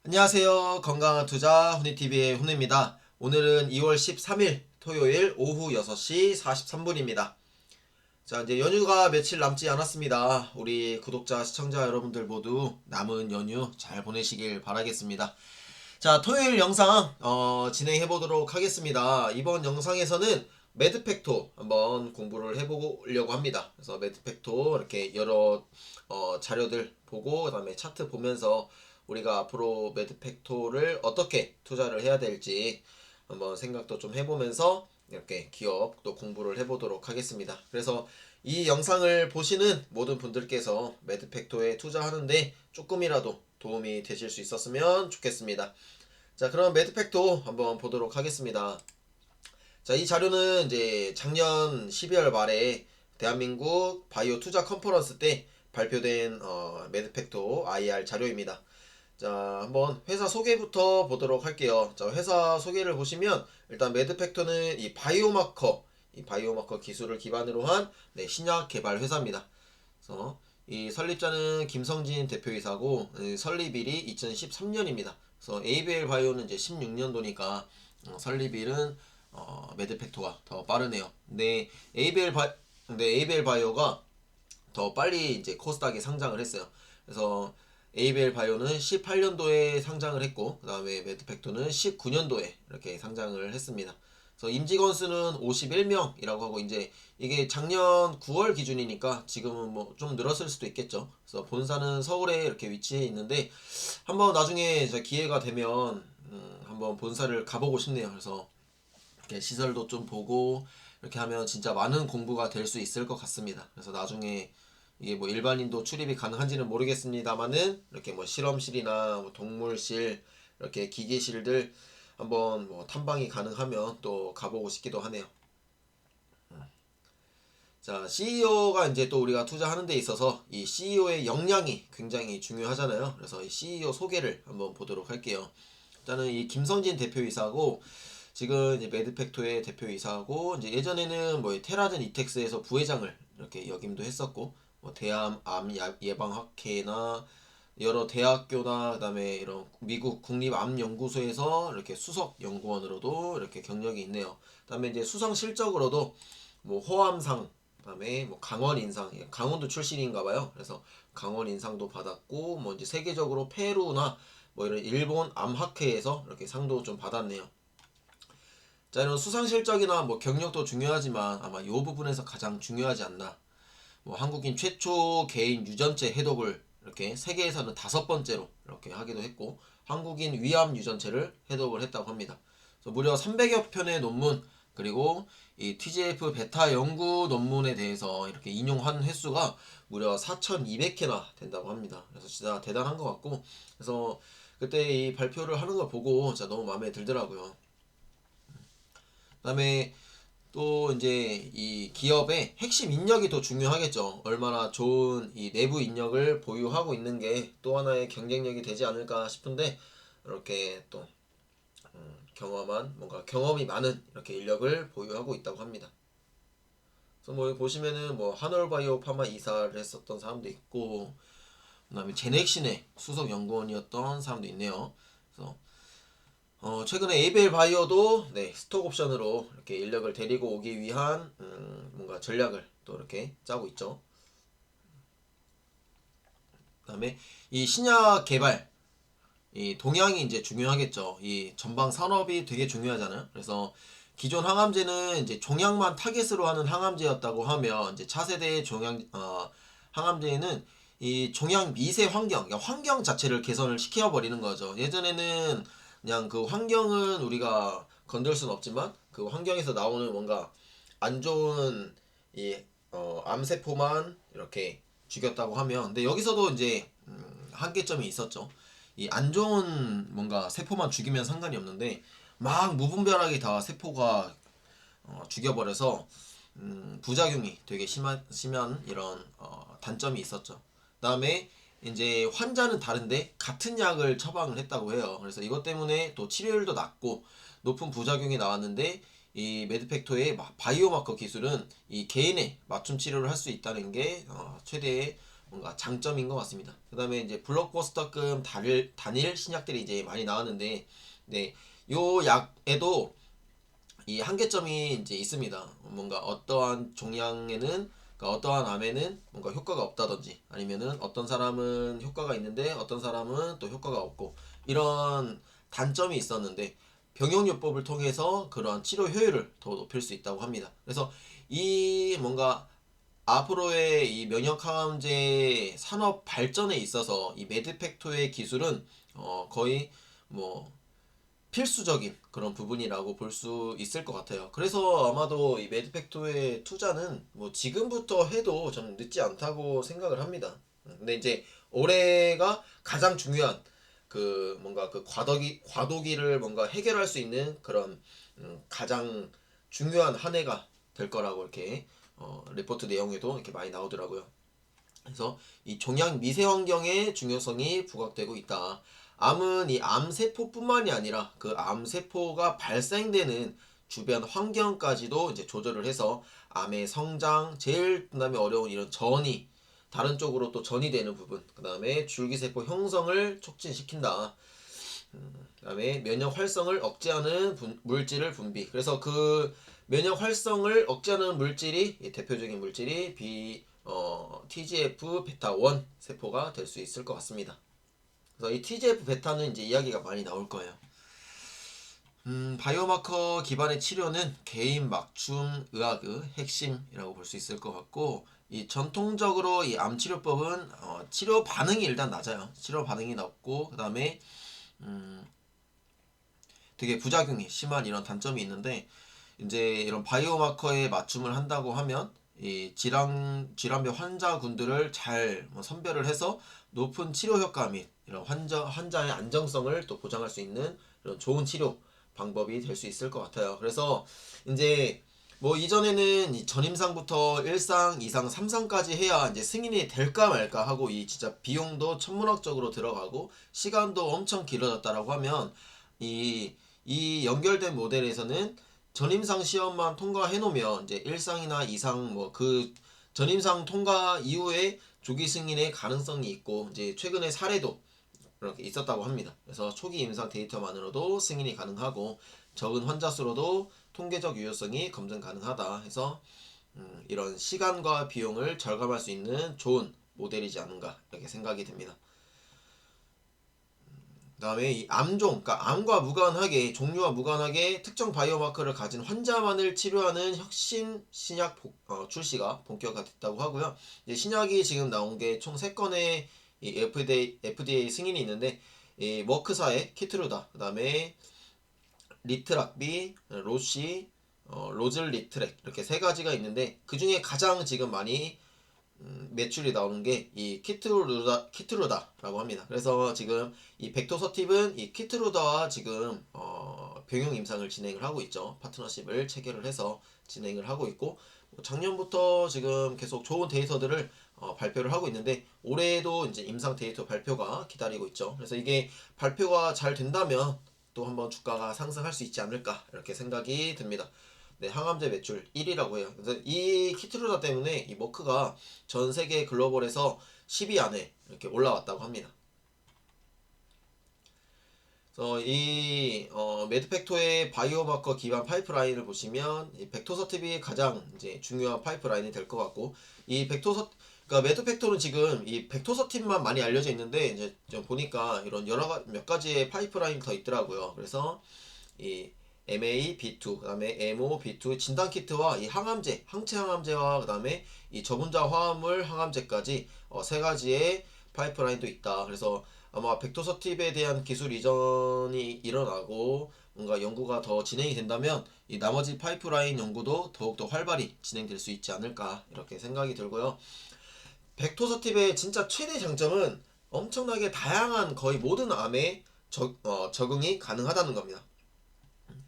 안녕하세요. 건강한 투자 훈이TV의 훈입니다. 오늘은 2월 13일 토요일 오후 6시 43분입니다. 자, 이제 연휴가 며칠 남지 않았습니다. 우리 구독자, 시청자 여러분들 모두 남은 연휴 잘 보내시길 바라겠습니다. 자, 토요일 영상 진행해 보도록 하겠습니다. 이번 영상에서는 매드팩토 한번 공부를 해보려고 합니다. 그래서 매드팩토 이렇게 여러 자료들 보고 그다음에 차트 보면서 우리가 앞으로 매드팩토를 어떻게 투자를 해야 될지 한번 생각도 좀 해보면서 이렇게 기업도 공부를 해보도록 하겠습니다. 그래서 이 영상을 보시는 모든 분들께서 매드팩토에 투자하는데 조금이라도 도움이 되실 수 있었으면 좋겠습니다. 자, 그럼 매드팩토 한번 보도록 하겠습니다. 자, 이 자료는 이제 작년 12월 말에 대한민국 바이오 투자 컨퍼런스 때 발표된 매드팩토 IR 자료입니다. 자, 한번 회사 소개부터 보도록 할게요. 자, 회사 소개를 보시면 일단 매드팩토는 이 바이오마커 기술을 기반으로 한 신약 개발 회사입니다. 그래서 이 설립자는 김성진 대표이사고 설립일이 2013년입니다. 그래서 ABL 바이오는 이제 16년도니까 설립일은 매드팩토가 더 빠르네요. 근데 ABL 바이오가 더 빨리 이제 코스닥에 상장을 했어요. 그래서 ABL 바이오는 18년도에 상장을 했고, 그 다음에 매드팩토는 19년도에 이렇게 상장을 했습니다. 그래서 임직원 수는 51명이라고 하고, 이제 이게 작년 9월 기준이니까 지금은 뭐 좀 늘었을 수도 있겠죠. 그래서 본사는 서울에 이렇게 위치해 있는데, 한번 나중에 기회가 되면 한번 본사를 가보고 싶네요. 그래서 이렇게 시설도 좀 보고 이렇게 하면 진짜 많은 공부가 될 수 있을 것 같습니다. 그래서 나중에 이게 뭐 일반인도 출입이 가능한지는 모르겠습니다만은 이렇게 뭐 실험실이나 뭐 동물실 이렇게 기계실들 한번 뭐 탐방이 가능하면 또 가보고 싶기도 하네요. 자, CEO가 이제 또 우리가 투자하는 데 있어서 이 CEO의 역량이 굉장히 중요하잖아요. 그래서 이 CEO 소개를 한번 보도록 할게요. 일단은 이 김성진 대표이사고 지금 이제 매드팩토의 대표이사고 이제 예전에는 뭐 테라젠 이텍스에서 부회장을 이렇게 역임도 했었고 뭐 대암 암 예방학회나 여러 대학교나 그다음에 이런 미국 국립암연구소에서 이렇게 수석 연구원으로도 이렇게 경력이 있네요. 그다음에 이제 수상 실적으로도 뭐 호암상 그다음에 뭐 강원 인상, 강원도 출신인가 봐요. 그래서 강원 인상도 받았고 뭐 이제 세계적으로 페루나 뭐 이런 일본 암학회에서 이렇게 상도 좀 받았네요. 자, 이런 수상 실적이나 뭐 경력도 중요하지만 아마 이 부분에서 가장 중요하지 않나. 뭐 한국인 최초 개인 유전체 해독을 이렇게 세계에서는 5번째로 이렇게 하기도 했고 한국인 위암 유전체를 해독을 했다고 합니다. 그래서 무려 300여 편의 논문 그리고 이 TGF 베타 연구 논문에 대해서 이렇게 인용한 횟수가 무려 4,200회나 된다고 합니다. 그래서 진짜 대단한 것 같고 그래서 그때 이 발표를 하는 걸 보고 진짜 너무 마음에 들더라고요. 그다음에 또 이제 이 기업의 핵심 인력이 더 중요하겠죠. 얼마나 좋은 이 내부 인력을 보유하고 있는 게 또 하나의 경쟁력이 되지 않을까 싶은데 이렇게 또 경험한 뭔가 경험이 많은 이렇게 인력을 보유하고 있다고 합니다. 그래서 뭐 보시면은 뭐 한올바이오 파마 이사를 했었던 사람도 있고 그다음에 제넥신의 수석 연구원이었던 사람도 있네요. 그래서 최근에 에이벨 바이오도 스톡 옵션으로 이렇게 인력을 데리고 오기 위한 뭔가 전략을 또 이렇게 짜고 있죠. 그다음에 이 신약 개발 이 동향이 이제 중요하겠죠. 이 전방 산업이 되게 중요하잖아요. 그래서 기존 항암제는 이제 종양만 타겟으로 하는 항암제였다고 하면 이제 차세대 항암제는 이 종양 미세 환경, 그러니까 환경 자체를 개선을 시켜버리는 거죠. 예전에는 그냥 그 환경은 우리가 건들 수는 없지만 그 환경에서 나오는 뭔가 안 좋은 이 암세포만 이렇게 죽였다고 하면 근데 여기서도 이제 한계점이 있었죠. 이 안 좋은 뭔가 세포만 죽이면 상관이 없는데 막 무분별하게 다 세포가 죽여버려서 부작용이 되게 심한 이런 단점이 있었죠. 그다음에 이제 환자는 다른데 같은 약을 처방을 했다고 해요. 그래서 이것 때문에 또 치료율도 낮고 높은 부작용이 나왔는데 이 매드팩토의 바이오마커 기술은 이 개인의 맞춤 치료를 할 수 있다는 게 최대의 뭔가 장점인 것 같습니다. 그 다음에 이제 블록버스터급 단일 신약들이 이제 많이 나왔는데, 네, 요 약에도 이 한계점이 이제 있습니다. 뭔가 어떠한 종양에는, 그러니까 어떠한 암에는 뭔가 효과가 없다든지, 아니면은 어떤 사람은 효과가 있는데 어떤 사람은 또 효과가 없고, 이런 단점이 있었는데 병용요법을 통해서 그러한 치료 효율을 더 높일 수 있다고 합니다. 그래서 이 뭔가 앞으로의 이 면역 항암제 산업 발전에 있어서 이 메드팩토의 기술은 거의 뭐 필수적인 그런 부분이라고 볼 수 있을 것 같아요. 그래서 아마도 이 매드팩토의 투자는 뭐 지금부터 해도 저는 늦지 않다고 생각을 합니다. 근데 이제 올해가 가장 중요한 그 뭔가 그 과도기를 뭔가 해결할 수 있는 그런 가장 중요한 한 해가 될 거라고 이렇게 리포트 내용에도 이렇게 많이 나오더라고요. 그래서 이 종양 미세 환경의 중요성이 부각되고 있다. 암은 이 암세포뿐만이 아니라 그 암세포가 발생되는 주변 환경까지도 이제 조절을 해서 암의 성장, 제일 그다음에 어려운 이런 전이, 다른 쪽으로 또 전이 되는 부분, 그다음에 줄기세포 형성을 촉진시킨다. 그다음에 면역 활성을 억제하는 물질을 분비. 그래서 그 면역 활성을 억제하는 물질이, 대표적인 물질이 TGF 베타 1 세포가 될 수 있을 것 같습니다. 그래서 이 TGF 베타는 이제 이야기가 많이 나올 거예요. 바이오마커 기반의 치료는 개인 맞춤 의학의 핵심이라고 볼 수 있을 것 같고, 이 전통적으로 이 암 치료법은 치료 반응이 일단 낮아요. 치료 반응이 낮고, 그 다음에 되게 부작용이 심한 이런 단점이 있는데, 이제 이런 바이오마커에 맞춤을 한다고 하면 이 질환별 환자군들을 잘 선별을 해서 높은 치료 효과 및 이런 환자의 안정성을 또 보장할 수 있는 이런 좋은 치료 방법이 될 수 있을 것 같아요. 그래서 이제 뭐 이전에는 이 전임상부터 1상, 2상, 3상까지 해야 이제 승인이 될까 말까 하고, 이 진짜 비용도 천문학적으로 들어가고 시간도 엄청 길어졌다라고 하면, 이 연결된 모델에서는 전임상 시험만 통과해 놓으면 이제 1상이나 2상 뭐 그 전임상 통과 이후에 조기 승인의 가능성이 있고, 이제 최근에 사례도 그렇게 있었다고 합니다. 그래서 초기 임상 데이터만으로도 승인이 가능하고 적은 환자 수로도 통계적 유효성이 검증 가능하다 해서 이런 시간과 비용을 절감할 수 있는 좋은 모델이지 않은가 이렇게 생각이 듭니다. 그다음에 이 암종, 그러니까 암과 무관하게, 종류와 무관하게 특정 바이오마커를 가진 환자만을 치료하는 혁신 신약 출시가 본격화됐다고 하고요. 이제 신약이 지금 나온 게 총 3건의 이 FDA 승인이 있는데, 이 머크사의 키트루다, 그다음에 리트락비, 로시, 로즐리트렉, 이렇게 3가지가 있는데, 그 중에 가장 지금 많이 매출이 나오는 게 이 키트루다라고 합니다. 그래서 지금 이 벡토서팁은 이 키트루다와 지금 병용 임상을 진행을 하고 있죠. 파트너십을 체결을 해서 진행을 하고 있고, 작년부터 지금 계속 좋은 데이터들을 발표를 하고 있는데, 올해에도 이제 임상 데이터 발표가 기다리고 있죠. 그래서 이게 발표가 잘 된다면 또 한번 주가가 상승할 수 있지 않을까 이렇게 생각이 듭니다. 네, 항암제 매출 1위라고 해요. 그래서 이 키트루다 때문에 이 머크가 전 세계 글로벌에서 10위 안에 이렇게 올라왔다고 합니다. 그래서 이 매드팩토의 바이오마커 기반 파이프라인을 보시면 이 벡토서팁이 가장 이제 중요한 파이프라인이 될 것 같고, 이 그러니까 매드팩토는 지금 이 벡토서팁만 많이 알려져 있는데, 이제 좀 보니까 이런 몇 가지의 파이프라인이 더 있더라고요. 그래서 이 MA-B2, 그 다음에 MO-B2 진단키트와 이 항암제, 항체 항암제와 그 다음에 이 저분자 화합물 항암제까지 3가지의 파이프라인도 있다. 그래서 아마 벡토서팁에 대한 기술 이전이 일어나고 뭔가 연구가 더 진행이 된다면 이 나머지 파이프라인 연구도 더욱더 활발히 진행될 수 있지 않을까 이렇게 생각이 들고요. 벡토서팁의 진짜 최대 장점은 엄청나게 다양한 거의 모든 암에 적응이 가능하다는 겁니다.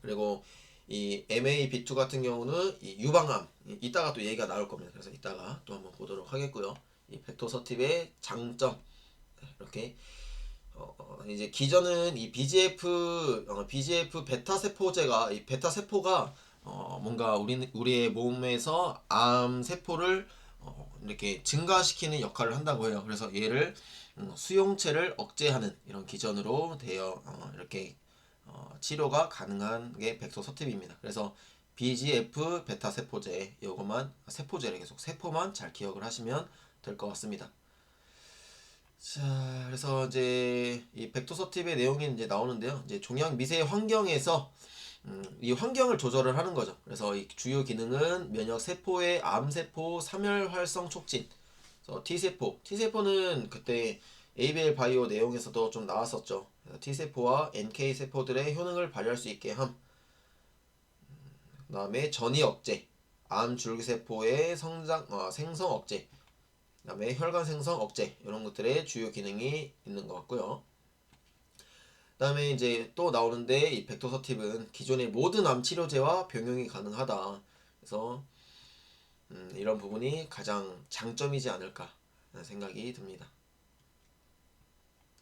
그리고 이 MA-B2 같은 경우는 이 유방암, 이따가 또 얘기가 나올 겁니다. 그래서 이따가 또 한번 보도록 하겠고요. 이 벡토서팁의 장점, 이렇게 이제 기존은 이 BGF 베타 세포제가, 이 베타 세포가 뭔가 우리의 몸에서 암 세포를 이렇게 증가시키는 역할을 한다고 해요. 그래서 얘를 수용체를 억제하는 이런 기전으로 되어 이렇게 치료가 가능한 게 백토서팁입니다. 그래서 BGF 베타 세포제, 요것만 세포제를 계속 세포만 잘 기억을 하시면 될 것 같습니다. 자, 그래서 이제 이 백토서팁의 내용이 이제 나오는데요. 이제 종양 미세 환경에서 이 환경을 조절을 하는 거죠. 그래서 이 주요 기능은 면역 세포의 암세포 사멸 활성 촉진. 그래서 T세포. T세포는 그때 ABL 바이오 내용에서도 좀 나왔었죠. T세포와 NK세포들의 효능을 발휘할 수 있게 함. 그 다음에 전이 억제. 암 줄기세포의 생성 억제. 그 다음에 혈관 생성 억제. 이런 것들의 주요 기능이 있는 것 같고요. 그 다음에 이제 또 나오는데 이 백토서팁은 기존의 모든 암 치료제와 병용이 가능하다. 그래서 이런 부분이 가장 장점이지 않을까 하는 생각이 듭니다.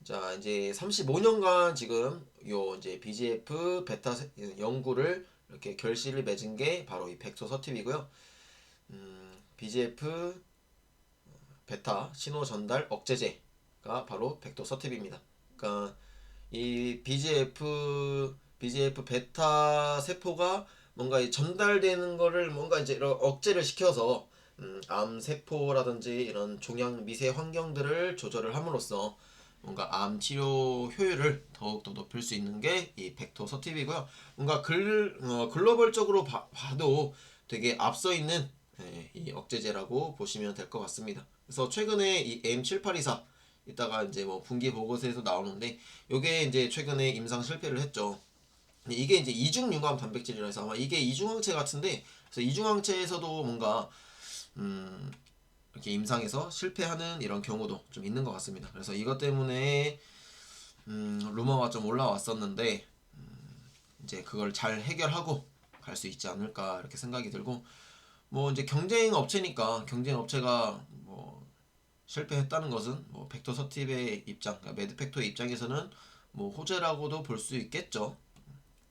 자, 이제 35년간 지금 요 이제 BGF 베타 연구를 이렇게 결실을 맺은 게 바로 이 백토서팁이고요. BGF 베타 신호 전달 억제제가 바로 백토서팁입니다. 그러니까 이 BGF 베타 세포가 뭔가 전달되는 거를 뭔가 이제 억제를 시켜서 암 세포라든지 이런 종양 미세 환경들을 조절을 함으로써 뭔가 암 치료 효율을 더욱더 높일 수 있는 게 이 백토서팁이고요. 뭔가 글로벌적으로 봐도 되게 앞서 있는 이 억제제라고 보시면 될 것 같습니다. 그래서 최근에 이 M7824 이따가 이제 뭐 분기 보고서에서 나오는데 요게 이제 최근에 임상 실패를 했죠. 이게 이제 이중 융합 단백질이라 해서 아마 이게 이중항체 같은데, 그래서 이중항체에서도 뭔가 이렇게 임상에서 실패하는 이런 경우도 좀 있는 것 같습니다. 그래서 이것 때문에 루머가 좀 올라왔었는데 이제 그걸 잘 해결하고 갈 수 있지 않을까 이렇게 생각이 들고, 뭐 이제 경쟁 업체니까 경쟁 업체가 뭐 실패했다는 것은 뭐 백토서팁의 입장, 그러니까 매드팩토의 입장에서는 뭐 호재라고도 볼 수 있겠죠.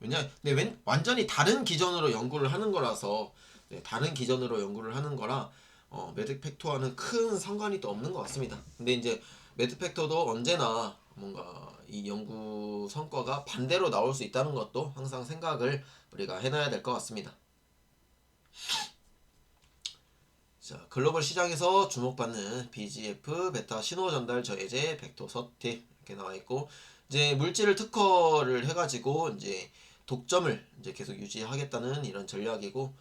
근데 완전히 다른 기전으로 연구를 하는 거라서, 다른 기전으로 연구를 하는 거라 매드팩토와는 큰 상관이 또 없는 것 같습니다. 근데 이제 매드팩토도 언제나 뭔가 이 연구 성과가 반대로 나올 수 있다는 것도 항상 생각을 우리가 해놔야 될 것 같습니다. 자, 글로벌 시장에서 주목받는 BGF 베타 신호 전달 저해제 백토서팁 이렇게 나와 있고, 이제 물질을 특허를 해가지고 이제 독점을 이제 계속 유지하겠다는 이런 전략이고,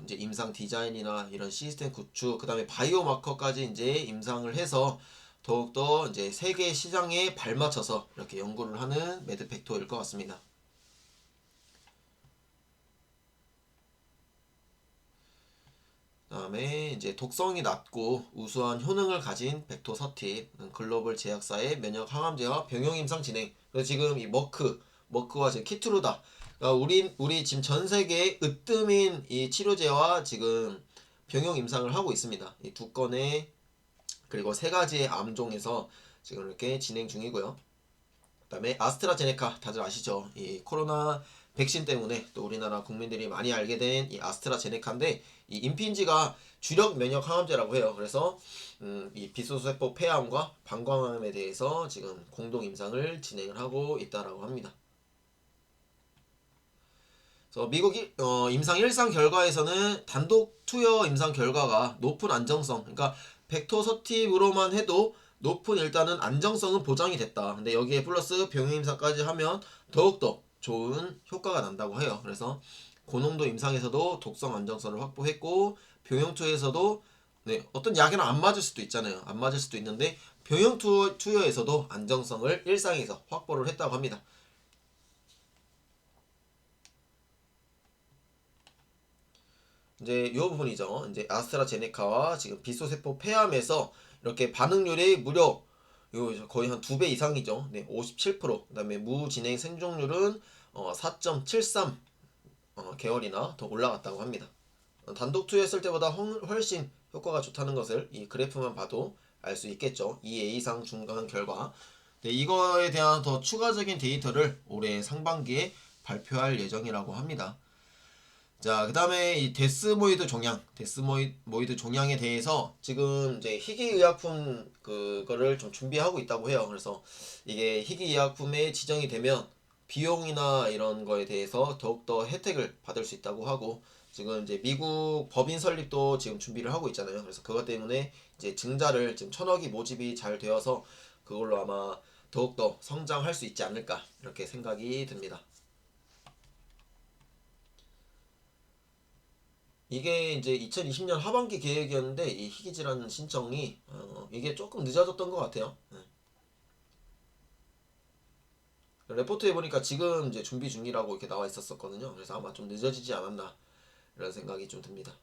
이제 임상 디자인이나 이런 시스템 구축, 그 다음에 바이오 마커까지 이제 임상을 해서 더욱더 이제 세계 시장에 발맞춰서 이렇게 연구를 하는 매드팩토일 것 같습니다. 다음에 이제 독성이 낮고 우수한 효능을 가진 백토서팁, 글로벌 제약사의 면역 항암제와 병용 임상 진행. 그래서 지금 이 머크와 지금 키트루다. 그러니까 우리 지금 전 세계에 으뜸인 이 치료제와 지금 병용 임상을 하고 있습니다. 이 두 건의 그리고 세 가지의 암종에서 지금 이렇게 진행 중이고요. 그다음에 아스트라제네카 다들 아시죠? 이 코로나 백신 때문에 또 우리나라 국민들이 많이 알게 된 이 아스트라제네카인데, 이 임핀지가 주력 면역 항암제라고 해요. 그래서 이 비소세포 폐암과 방광암에 대해서 지금 공동 임상을 진행을 하고 있다라고 합니다. 그래서 미국 임상 1상 결과에서는 단독 투여 임상 결과가 높은 안정성, 그러니까 백토서팁으로만 해도 높은 일단은 안정성은 보장이 됐다. 근데 여기에 플러스 병용 임상까지 하면 더욱더 좋은 효과가 난다고 해요. 그래서 고농도 임상에서도 독성 안정성을 확보했고, 병용 투여에서도 어떤 약에는 안 맞을 수도 있잖아요. 안 맞을 수도 있는데 병용 투여에서도 안정성을 일상에서 확보를 했다고 합니다. 이제 이 부분이죠. 이제 아스트라제네카와 지금 비소세포 폐암에서 이렇게 반응률이 무려 거의 한 2배 이상이죠. 네, 57%. 그다음에 무진행 생존율은 4.73 개월이나 더 올라갔다고 합니다. 단독 투여했을 때보다 훨씬 효과가 좋다는 것을 이 그래프만 봐도 알 수 있겠죠. 2A 이상 중간 결과. 네, 이거에 대한 더 추가적인 데이터를 올해 상반기에 발표할 예정이라고 합니다. 자, 그 다음에 이 데스모이드 종양, 데스모이드 종양에 대해서 지금 이제 희귀의약품 그거를 좀 준비하고 있다고 해요. 그래서 이게 희귀의약품에 지정이 되면 비용이나 이런 거에 대해서 더욱더 혜택을 받을 수 있다고 하고, 지금 이제 미국 법인 설립도 지금 준비를 하고 있잖아요. 그래서 그것 때문에 이제 증자를 지금 1,000억이 모집이 잘 되어서 그걸로 아마 더욱더 성장할 수 있지 않을까 이렇게 생각이 듭니다. 이게 이제 2020년 하반기 계획이었는데 이 희귀질환 신청이 이게 조금 늦어졌던 것 같아요. 네. 레포트에 보니까 지금 이제 준비 중이라고 이렇게 나와 있었거든요. 그래서 아마 좀 늦어지지 않았나 이런 생각이 좀 듭니다.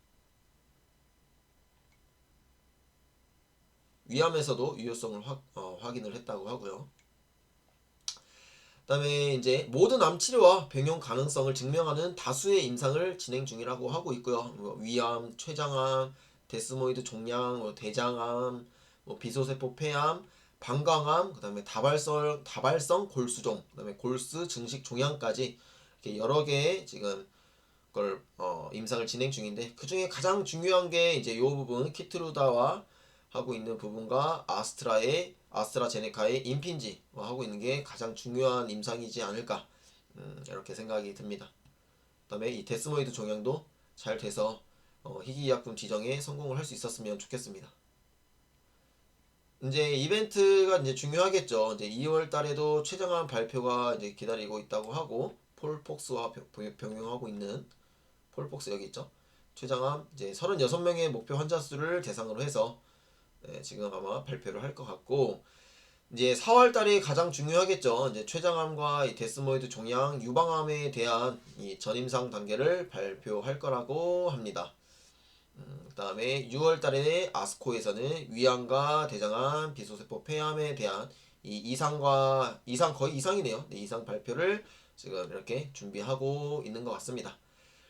위암에서도 유효성을 확인을 했다고 하고요. 그다음에 이제 모든 암 치료와 병용 가능성을 증명하는 다수의 임상을 진행 중이라고 하고 있고요. 뭐 위암, 췌장암, 데스모이드 종양, 뭐 대장암, 뭐 비소세포 폐암, 방광암, 그다음에 다발성 골수종, 그다음에 골수 증식 종양까지 이렇게 여러 개의 지금 걸 임상을 진행 중인데, 그 중에 가장 중요한 게 이제 이 부분 키트루다와 하고 있는 부분과 아스트라제네카의 임핀지와 하고 있는 게 가장 중요한 임상이지 않을까 이렇게 생각이 듭니다. 그다음에 이 데스모이드 종양도 잘 돼서 희귀의약품 지정에 성공을 할 수 있었으면 좋겠습니다. 이제 이벤트가 이제 중요하겠죠. 이제 2월 달에도 최장암 발표가 이제 기다리고 있다고 하고, 폴폭스와 병용하고 있는 폴폭스 여기 있죠. 최장암 이제 36명의 목표 환자 수를 대상으로 해서 지금 아마 발표를 할 것 같고, 이제 4월 달이 가장 중요하겠죠. 이제 췌장암과 이 데스모이드 종양 유방암에 대한 이 전임상 단계를 발표할 거라고 합니다. 그다음에 6월 달에 아스코에서는 위암과 대장암, 비소세포 폐암에 대한 이 이상 거의 이상이네요. 네, 이상 발표를 지금 이렇게 준비하고 있는 것 같습니다.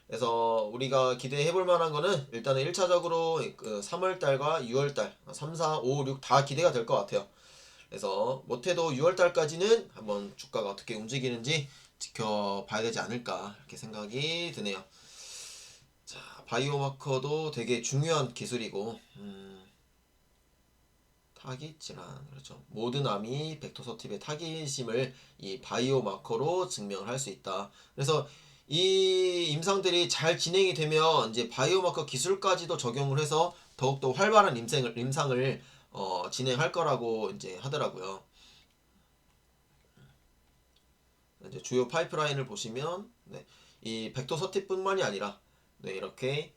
그래서 우리가 기대해 볼 만한 거는 일단은 1차적으로 그 3월 달과 6월 달, 3, 4, 5, 6 다 기대가 될 것 같아요. 그래서 못해도 6월 달까지는 한번 주가가 어떻게 움직이는지 지켜봐야 되지 않을까 이렇게 생각이 드네요. 자, 바이오마커도 되게 중요한 기술이고, 타깃 질환, 그렇죠. 모든 암이 벡터서팁의 타깃임을 이 바이오마커로 증명을 할 수 있다. 그래서 이 임상들이 잘 진행이 되면 이제 바이오마커 기술까지도 적용을 해서 더욱더 활발한 임상을 진행할 거라고 이제 하더라고요. 이제 주요 파이프라인을 보시면 네, 이 벡터서팁뿐만이 아니라 네, 이렇게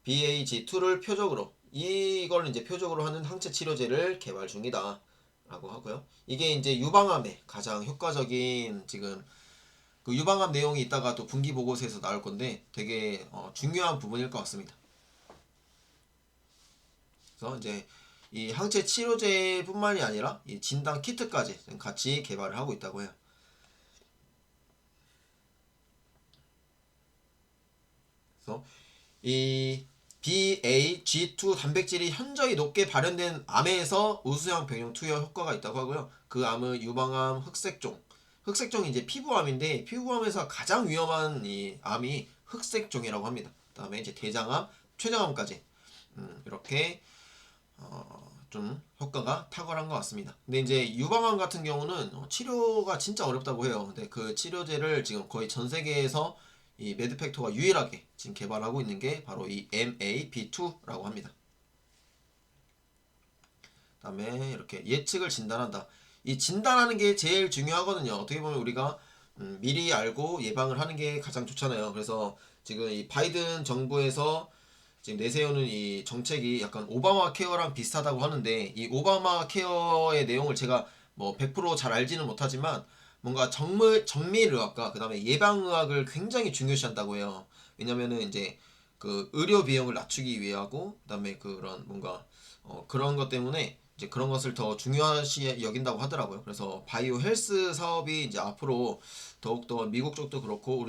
BAG2를 표적으로, 이걸 이제 표적으로 하는 항체 치료제를 개발 중이다 라고 하고요. 이게 이제 유방암에 가장 효과적인 지금 그 유방암 내용이 이따가 또 분기 보고서에서 나올 건데 되게 중요한 부분일 것 같습니다. 그래서 이제 이 항체 치료제뿐만이 아니라 이 진단 키트까지 같이 개발을 하고 있다고 해요. 그래서 이 BAG2 단백질이 현저히 높게 발현된 암에서 우수형 병용 투여 효과가 있다고 하고요. 그 암은 유방암, 흑색종이 이제 피부암인데, 피부암에서 가장 위험한 이 암이 흑색종이라고 합니다. 그다음에 이제 대장암, 췌장암까지 이렇게 좀 효과가 탁월한 것 같습니다. 근데 이제 유방암 같은 경우는 치료가 진짜 어렵다고 해요. 근데 그 치료제를 지금 거의 전 세계에서 이 매드팩토가 유일하게 지금 개발하고 있는 게 바로 이 MAB2라고 합니다. 그다음에 이렇게 예측을 진단한다. 이 진단하는 게 제일 중요하거든요. 어떻게 보면 우리가 미리 알고 예방을 하는 게 가장 좋잖아요. 그래서 지금 이 바이든 정부에서 지금 내세우는 이 정책이 약간 오바마 케어랑 비슷하다고 하는데, 이 오바마 케어의 내용을 제가 뭐 100%잘 알지는 못하지만 뭔가 정밀의학과 그다음에 예방의학을 굉장히 중요시한다고 해요. 왜냐면은 이제 그 의료 비용을 낮추기 위하고, 그다음에 그런 뭔가 그런 것 때문에 이제 그런 것을 더 중요시 여긴다고 하더라고요. 그래서 바이오 헬스 사업이 이제 앞으로 더욱더 미국 쪽도 그렇고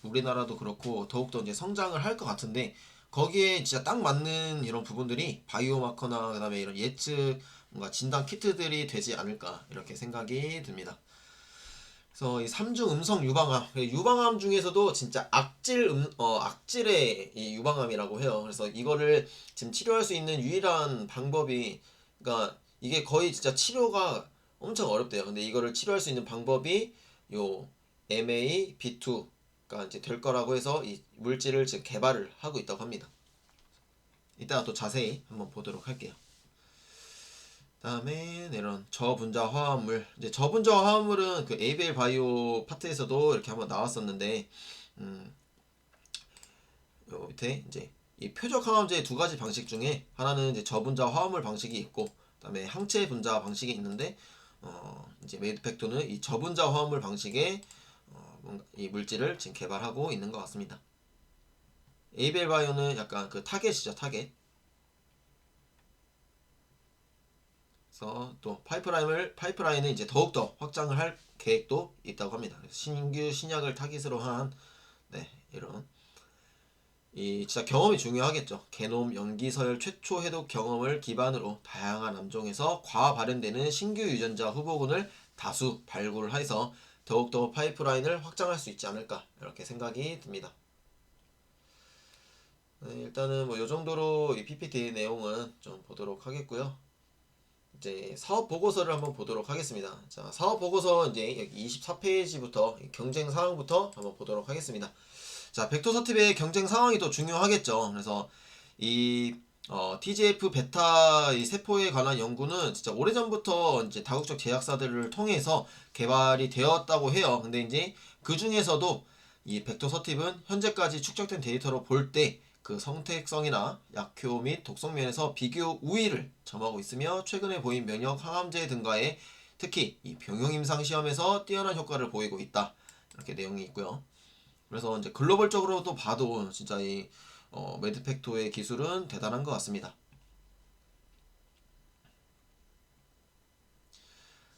우리나라도 그렇고 더욱더 이제 성장을 할 것 같은데, 거기에 진짜 딱 맞는 이런 부분들이 바이오마커나 그다음에 이런 예측 뭔가 진단 키트들이 되지 않을까 이렇게 생각이 듭니다. 그래서 이 삼중 음성 유방암, 유방암 중에서도 진짜 악질의 이 유방암이라고 해요. 그래서 이거를 지금 치료할 수 있는 유일한 방법이, 그러니까 이게 거의 진짜 치료가 엄청 어렵대요. 근데 이거를 치료할 수 있는 방법이 요 MAB2가 이제 될 거라고 해서 이 물질을 지금 개발을 하고 있다고 합니다. 이따가 또 자세히 한번 보도록 할게요. 다음에 이런 저분자 화합물, 이제 저분자 화합물은 그 ABL 바이오 파트에서도 이렇게 한번 나왔었는데, 요 밑에 이제 이 표적 항암제의 두 가지 방식 중에 하나는 이제 저분자 화합물 방식이 있고, 그다음에 항체 분자 방식이 있는데, 이제 메드팩토는 이 저분자 화합물 방식의 뭔가 이 물질을 지금 개발하고 있는 것 같습니다. ABL 바이오는 약간 그 타겟이죠, 타겟. 그래서 또 파이프라인을 이제 더욱더 확장을 할 계획도 있다고 합니다. 신규 신약을 타깃으로 한, 네, 이런 이 진짜 경험이 중요하겠죠. 게놈 염기 서열 최초 해독 경험을 기반으로 다양한 암종에서 과화 발현되는 신규 유전자 후보군을 다수 발굴해서 더욱더 파이프라인을 확장할 수 있지 않을까, 이렇게 생각이 듭니다. 네, 일단은 뭐 이 정도로 이 PPT 내용은 좀 보도록 하겠고요. 이제 사업 보고서를 한번 보도록 하겠습니다. 자, 사업 보고서 이제 여기 24페이지부터 경쟁 상황부터 한번 보도록 하겠습니다. 자, 벡터서팁의 경쟁 상황이 더 중요하겠죠. 그래서 이 TGF 베타 이 세포에 관한 연구는 진짜 오래전부터 이제 다국적 제약사들을 통해서 개발이 되었다고 해요. 근데 이제 그 중에서도 이 벡터서팁은 현재까지 축적된 데이터로 볼 때 그 성택성이나 약효 및 독성 면에서 비교 우위를 점하고 있으며 최근에 보인 면역 항암제 등과의 특히 이 병용 임상 시험에서 뛰어난 효과를 보이고 있다. 이렇게 내용이 있고요. 그래서 이제 글로벌적으로도 봐도 진짜 이 메드팩토의 기술은 대단한 것 같습니다.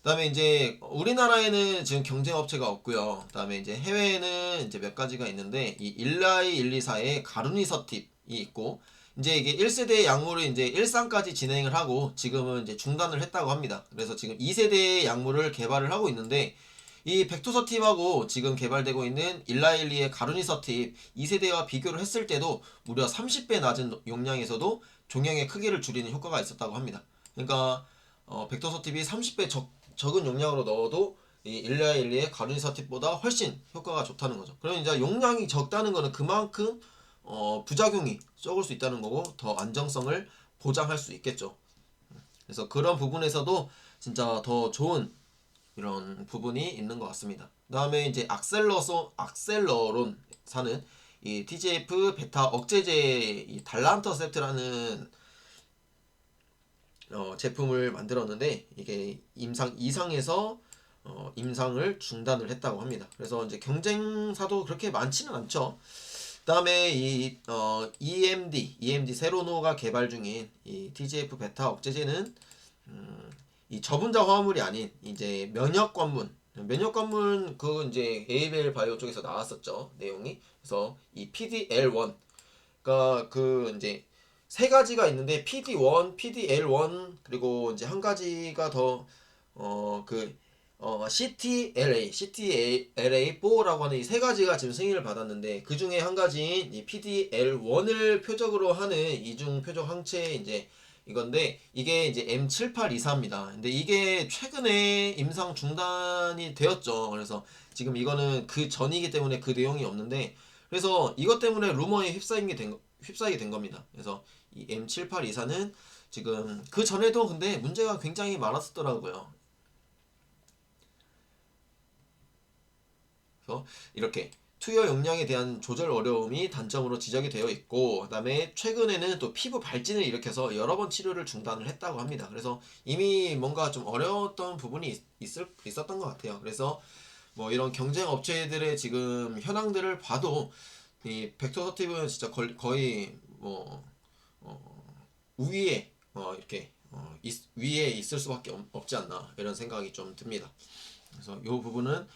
그다음에 이제 우리나라에는 지금 경쟁 업체가 없고요. 그다음에 이제 해외에는 이제 몇 가지가 있는데 이 일라이 124의 가루니서팁이 있고, 이제 이게 1세대 약물을 이제 1상까지 진행을 하고 지금은 이제 중단을 했다고 합니다. 그래서 지금 2세대의 약물을 개발을 하고 있는데, 이 벡토서팁하고 지금 개발되고 있는 일라일리의 가루니서팁 2세대와 비교를 했을 때도 무려 30배 낮은 용량에서도 종양의 크기를 줄이는 효과가 있었다고 합니다. 그러니까 벡터서팁이 30배 적은 용량으로 넣어도 이 일라일리의 가루니서팁보다 훨씬 효과가 좋다는 거죠. 그러면 이제 용량이 적다는 거는 그만큼 부작용이 적을 수 있다는 거고 더 안정성을 보장할 수 있겠죠. 그래서 그런 부분에서도 진짜 더 좋은 이런 부분이 있는 것 같습니다. 그 다음에 이제 악셀러론 사는 이 TGF 베타 억제제 이 달란터셉트라는 제품을 만들었는데 이게 임상 2상에서 임상을 중단을 했다고 합니다. 그래서 이제 경쟁사도 그렇게 많지는 않죠. 그다음에 이 EMD 세로노가 개발 중인 이 TGF 베타 억제제는 이 저분자 화합물이 아닌 이제 면역관문 그 이제 에이벨 바이오 쪽에서 나왔었죠, 내용이. 그래서 이 PDL1, 그러니까 그 이제 세 가지가 있는데 PD1, PDL1 그리고 이제 한 가지가 더 CTLA4라고 하는 이 세 가지가 지금 승인을 받았는데 그 중에 한 가지인 이 PDL1을 표적으로 하는 이중 표적 항체 이제 이건데 이게 이제 M7824입니다. 근데 이게 최근에 임상 중단이 되었죠. 그래서 지금 이거는 그 전이기 때문에 그 내용이 없는데, 그래서 이것 때문에 루머에 휩싸이게 된 겁니다. 그래서 이 M7824는 지금 그 전에도 근데 문제가 굉장히 많았었더라고요. 그래서 이렇게 투여 용량에 대한 조절 어려움이 단점으로 지적이 되어 있고, 그 다음에 최근에는 또 피부 발진을 일으켜서 여러 번 치료를 중단을 했다고 합니다. 그래서 이미 뭔가 좀 어려웠던 부분이 있었던 것 같아요. 그래서 뭐 이런 경쟁 업체들의 지금 현황들을 봐도 이 벡터서팁은 진짜 거의 뭐 우위에 이렇게 위에 있을 수밖에 없지 않나, 이런 생각이 좀 듭니다. 그래서 이 부분은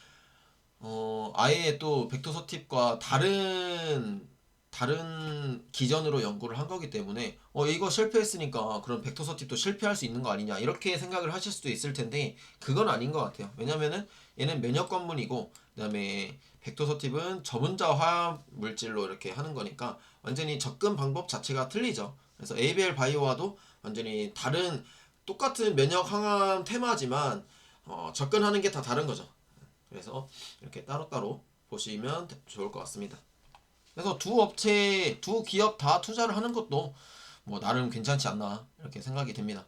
아예 또 벡터서팁과 다른 다른 기전으로 연구를 한 거기 때문에 이거 실패했으니까 그럼 벡터서팁도 실패할 수 있는 거 아니냐 이렇게 생각을 하실 수도 있을 텐데 그건 아닌 것 같아요. 왜냐면은 얘는 면역 관문이고 그다음에 벡터서팁은 저분자 화학 물질로 이렇게 하는 거니까 완전히 접근 방법 자체가 틀리죠. 그래서 ABL 바이오와도 완전히 다른 똑같은 면역 항암 테마지만 접근하는 게 다 다른 거죠. 그래서 이렇게 따로따로 보시면 좋을 것 같습니다. 그래서 두 기업 다 투자를 하는 것도 뭐 나름 괜찮지 않나 이렇게 생각이 됩니다.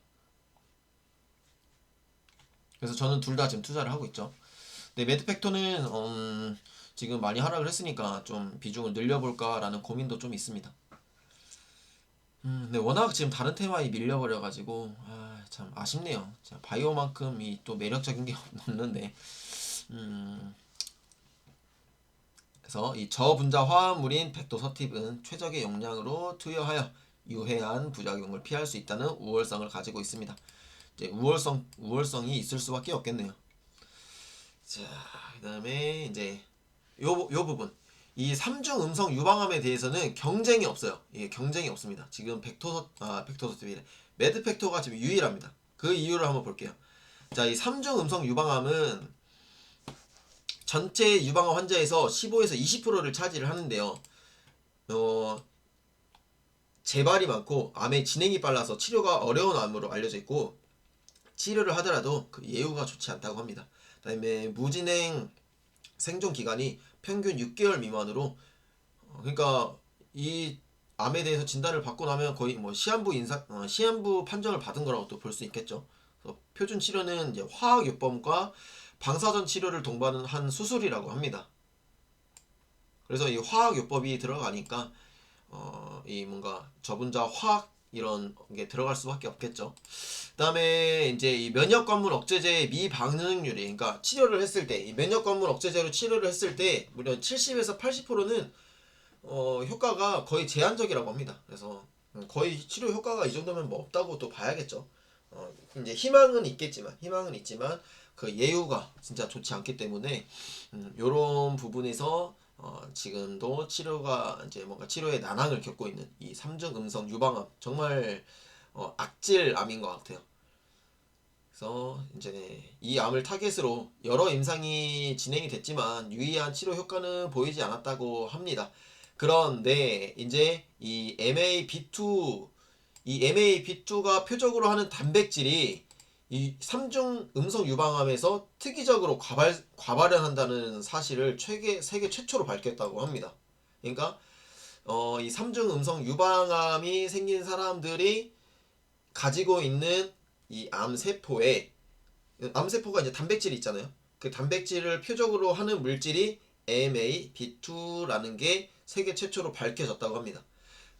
그래서 저는 둘 다 지금 투자를 하고 있죠. 근데 매드팩토는 지금 많이 하락을 했으니까 좀 비중을 늘려볼까라는 고민도 좀 있습니다. 근데 워낙 지금 다른 테마에 밀려버려가지고 참 아쉽네요. 바이오만큼 또 매력적인 게 없는데 그래서 이 저분자 화합물인 벡터서팁은 최적의 용량으로 투여하여 유해한 부작용을 피할 수 있다는 우월성을 가지고 있습니다. 이제 우월성이 있을 수밖에 없겠네요. 자, 그다음에 이제 요 부분 이 3중 음성 유방암에 대해서는 경쟁이 없어요. 예, 경쟁이 없습니다. 지금 벡터서팁이래. 매드팩토가 지금 유일합니다. 그 이유를 한번 볼게요. 자, 이 3중 음성 유방암은 전체 유방암 환자에서 15에서 20%를 차지를 하는데요. 재발이 많고 암의 진행이 빨라서 치료가 어려운 암으로 알려져 있고 치료를 하더라도 그 예후가 좋지 않다고 합니다. 그다음에 무진행 생존 기간이 평균 6개월 미만으로 그러니까 이 암에 대해서 진단을 받고 나면 거의 뭐 시한부 판정을 받은 거라고 또 볼 수 있겠죠. 그래서 표준 치료는 이제 화학요법과 방사선 치료를 동반한 한 수술이라고 합니다. 그래서 이 화학요법이 들어가니까 이 뭔가 저분자 화학 이런 게 들어갈 수밖에 없겠죠. 그다음에 이제 이 면역 관문 억제제의 미반응률이 그러니까 치료를 했을 때 이 면역 관문 억제제로 치료를 했을 때 무려 70에서 80%는 효과가 거의 제한적이라고 합니다. 그래서 거의 치료 효과가 이 정도면 뭐 없다고 또 봐야겠죠. 이제 희망은 있지만 그 예후가 진짜 좋지 않기 때문에 요런 부분에서 지금도 치료가 이제 뭔가 치료의 난항을 겪고 있는 이 3중 음성 유방암 정말 악질암인 것 같아요. 그래서 이제 이 암을 타겟으로 여러 임상이 진행이 됐지만 유의한 치료 효과는 보이지 않았다고 합니다. 그런데 이제 이 MAB2가 표적으로 하는 단백질이 이 3중 음성 유방암에서 특이적으로 과발현한다는 사실을 세계 최초로 밝혔다고 합니다. 그러니까 이 3중 음성 유방암이 생긴 사람들이 가지고 있는 이 암세포가 이제 단백질이 있잖아요. 그 단백질을 표적으로 하는 물질이 MAB2라는 게 세계 최초로 밝혀졌다고 합니다.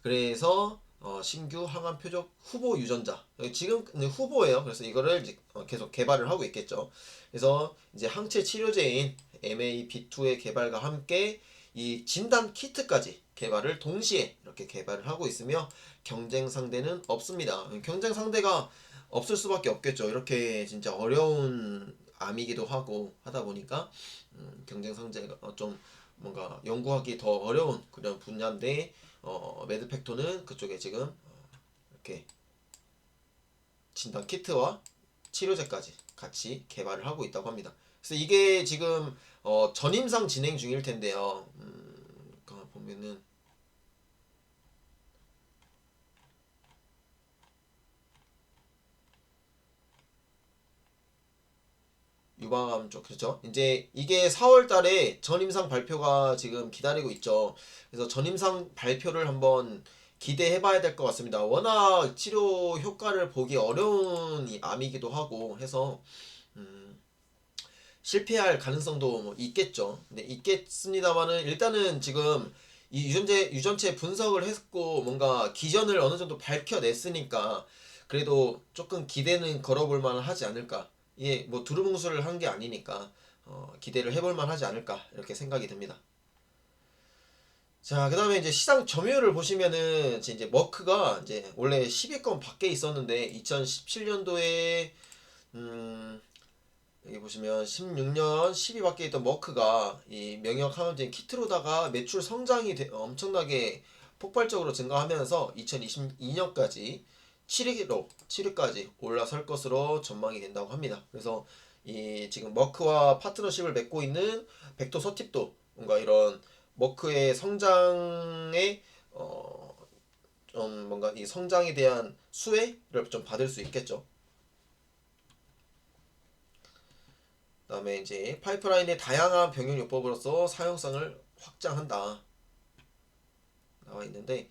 그래서 신규 항암 표적 후보 유전자 지금 후보예요. 그래서 이거를 이제 계속 개발을 하고 있겠죠. 그래서 이제 항체 치료제인 MAB2의 개발과 함께 이 진단 키트까지 개발을 동시에 이렇게 개발을 하고 있으며 경쟁 상대는 없습니다. 경쟁 상대가 없을 수밖에 없겠죠. 이렇게 진짜 어려운 암이기도 하고 하다 보니까 경쟁 상대가 좀 뭔가 연구하기 더 어려운 그런 분야인데 매드팩토는 그쪽에 지금 이렇게 진단 키트와 치료제까지 같이 개발을 하고 있다고 합니다. 그래서 이게 지금 전임상 진행 중일 텐데요. 보면은 유방암 쪽 그렇죠. 이제 이게 4월 달에 전임상 발표가 지금 기다리고 있죠. 그래서 전임상 발표를 한번 기대해 봐야 될 것 같습니다. 워낙 치료 효과를 보기 어려운 이 암이기도 하고 해서 실패할 가능성도 뭐 있겠죠. 근데 있겠습니다만은 일단은 지금 이 유전체 분석을 했고 뭔가 기전을 어느 정도 밝혀냈으니까 그래도 조금 기대는 걸어볼 만은 하지 않을까. 이게 뭐 두루뭉술을 한 게 아니니까 기대를 해볼 만하지 않을까 이렇게 생각이 듭니다. 자, 그다음에 이제 시장 점유율을 보시면은 이제 머크가 이제 원래 10위권 밖에 있었는데 2017년도에 여기 보시면 16년 10위밖에 있던 머크가 이 명역 항암제 키트로다가 매출 성장이 엄청나게 폭발적으로 증가하면서 2022년까지 7위까지 올라설 것으로 전망이 된다고 합니다. 그래서 이 지금 머크와 파트너십을 맺고 있는 벡터 서팁도 뭔가 이런 머크의 성장에 좀 뭔가 이 성장에 대한 수혜를 좀 받을 수 있겠죠. 그다음에 이제 파이프라인의 다양한 병역 요법으로서 사용성을 확장한다 나와 있는데,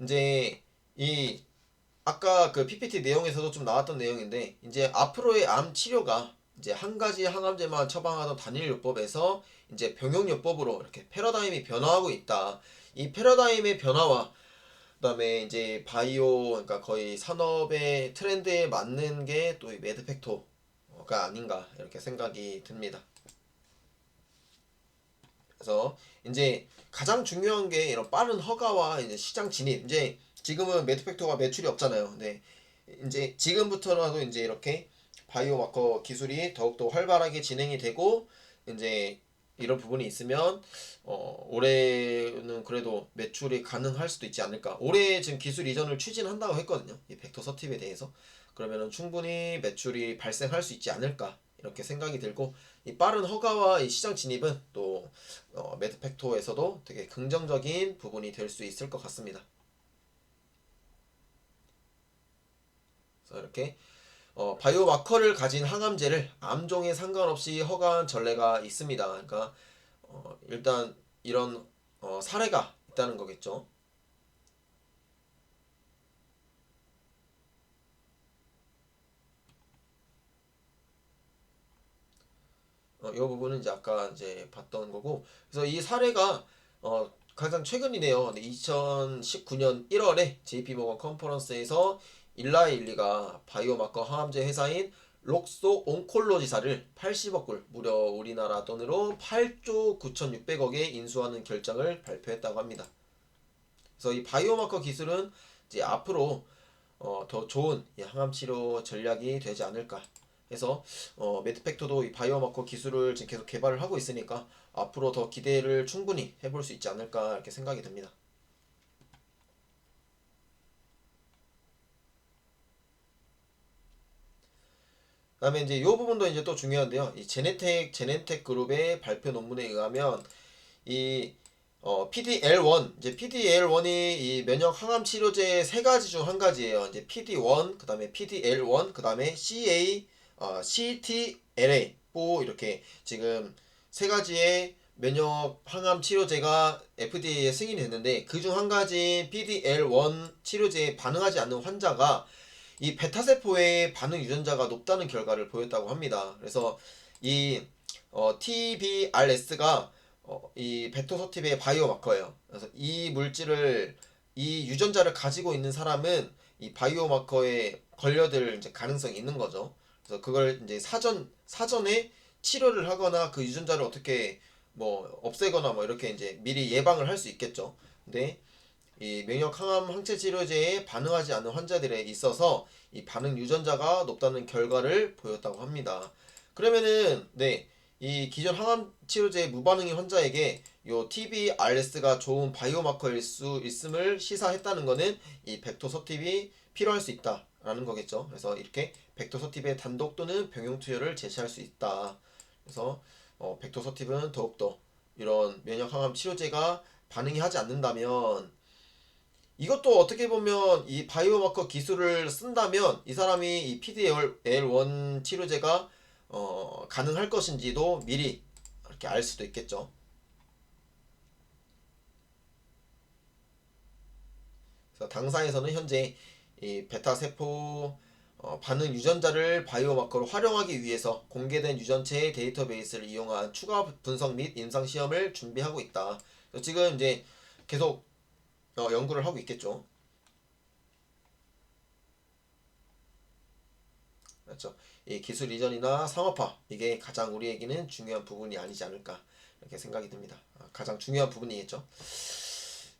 이제 이 아까 그 PPT 내용에서도 좀 나왔던 내용인데, 이제 앞으로의 암 치료가 이제 한 가지 항암제만 처방하던 단일 요법에서 이제 병용 요법으로 이렇게 패러다임이 변화하고 있다. 이 패러다임의 변화와 그다음에 이제 바이오, 그러니까 거의 산업의 트렌드에 맞는 게 또 이 매드팩토가 아닌가 이렇게 생각이 듭니다. 그래서 이제 가장 중요한 게 이런 빠른 허가와 이제 시장 진입. 이제 지금은 매드팩토가 매출이 없잖아요. 근데 이제 지금부터라도 이제 이렇게 바이오 마커 기술이 더욱더 활발하게 진행이 되고 이제 이런 부분이 있으면 올해는 그래도 매출이 가능할 수도 있지 않을까. 올해 지금 기술 이전을 추진한다고 했거든요. 이 벡터 서팁에 대해서. 그러면은 충분히 매출이 발생할 수 있지 않을까 이렇게 생각이 들고, 이 빠른 허가와 이 시장 진입은 또 매드팩토에서도 되게 긍정적인 부분이 될 수 있을 것 같습니다. 그래서 이렇게 바이오 마커를 가진 항암제를 암종에 상관없이 허가한 전례가 있습니다. 그러니까 일단 이런 사례가 있다는 거겠죠. 이 부분은 이제 아까 이제 봤던 거고, 그래서 이 사례가 가장 최근이네요. 2019년 1월에 JP모건 컨퍼런스에서 일라이 일리가 바이오마커 항암제 회사인 록소 온콜로지사를 80억 불, 무려 우리나라 돈으로 8조 9,600억에 인수하는 결정을 발표했다고 합니다. 그래서 이 바이오마커 기술은 이제 앞으로 더 좋은 항암 치료 전략이 되지 않을까 해서 매드팩토도 이 바이오마커 기술을 지금 계속 개발을 하고 있으니까 앞으로 더 기대를 충분히 해볼 수 있지 않을까 이렇게 생각이 듭니다. 그다음에 이제 이 부분도 이제 또 중요한데요. 이 제네텍 그룹의 발표 논문에 의하면 이 PDL1, 이제 PDL1이 이 면역 항암 치료제 세 가지 중 한 가지예요. 이제 PD1, 그다음에 PDL1, 그다음에 CTLA 뭐 이렇게 지금 세 가지의 면역 항암 치료제가 FDA에 승인이 됐는데, 그 중 한 가지 PDL1 치료제에 반응하지 않는 환자가 이 베타세포의 반응 유전자가 높다는 결과를 보였다고 합니다. 그래서 이 TBRS가 이 벡터서팁의 바이오마커예요. 그래서 이 물질을, 이 유전자를 가지고 있는 사람은 이 바이오마커에 걸려들 이제 가능성이 있는 거죠. 그래서 그걸 이제 사전에 치료를 하거나 그 유전자를 어떻게 뭐 없애거나 뭐 이렇게 이제 미리 예방을 할 수 있겠죠. 근데 이 면역 항암 항체 치료제에 반응하지 않는 환자들에 있어서 이 반응 유전자가 높다는 결과를 보였다고 합니다. 그러면은 네, 이 기존 항암 치료제 무반응인 환자에게 요 TBRS가 좋은 바이오마커일 수 있음을 시사했다는 것은 이 벡터서팁이 필요할 수 있다라는 거겠죠. 그래서 이렇게 벡터서팁의 단독 또는 병용 투여를 제시할 수 있다. 그래서 벡터서팁은 더욱더 이런 면역 항암 치료제가 반응이 하지 않는다면, 이것도 어떻게 보면 이 바이오마커 기술을 쓴다면 이 사람이 이 PDL1 치료제가 가능할 것인지도 미리 이렇게 알 수도 있겠죠. 그래서 당사에서는 현재 이 베타 세포 반응 유전자를 바이오마커로 활용하기 위해서 공개된 유전체 데이터베이스를 이용한 추가 분석 및 임상 시험을 준비하고 있다. 지금 이제 계속 연구를 하고 있겠죠. 그렇죠. 이 기술 이전이나 상업화, 이게 가장 우리에게는 중요한 부분이 아니지 않을까 이렇게 생각이 듭니다. 가장 중요한 부분이겠죠.